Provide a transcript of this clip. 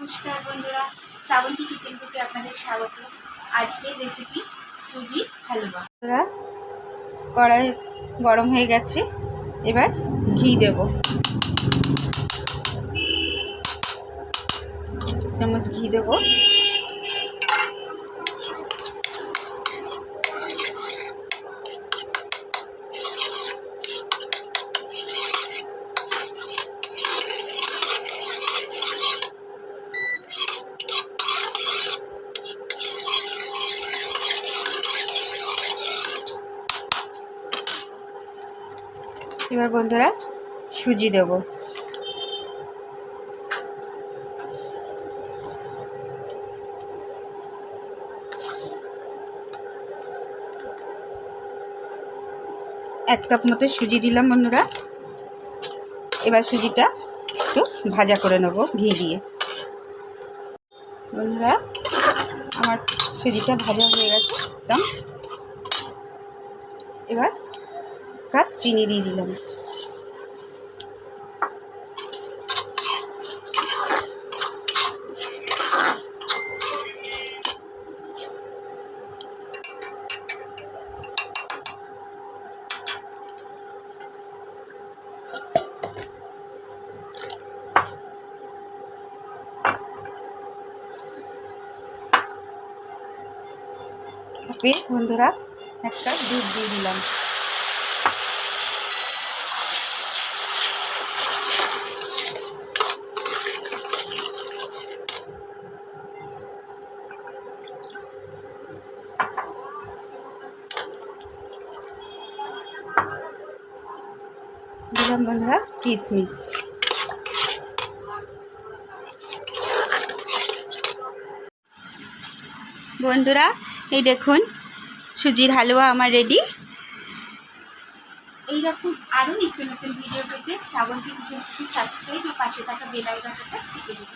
নমস্কার বন্ধুরা, শ্রাবন্তী কিচেন থেকে আপনাদের স্বাগত। আজকের রেসিপি সুজি হালুয়া। কড়াই গরম হয়ে গেছে, এবার ঘি দেব। চামচ ঘি দেব। এবার বন্ধুরা সুজি দেব। এক কাপ মতো সুজি দিলাম বন্ধুরা। এবার সুজিটা একটু ভাজা করে নেব ঘি দিয়ে। বন্ধুরা আমার সুজিটা ভাজা হয়ে গেছে একদম। এবার কাপ চিনি দিয়ে দিলাম। বন্ধুরা এক কাপ দুধ দিয়ে দিলাম। দিলাম বন্ধুরা কিশমিশ। বন্ধুরা এই দেখুন সুজির হালুয়া আমার রেডি। এইরকম আরও নিত্য নতুন ভিডিও পেতে শ্রাবন্তী কিচেনকে সাবস্ক্রাইব ও পাশে থাকা বেল আইকনটা টিপে দিন।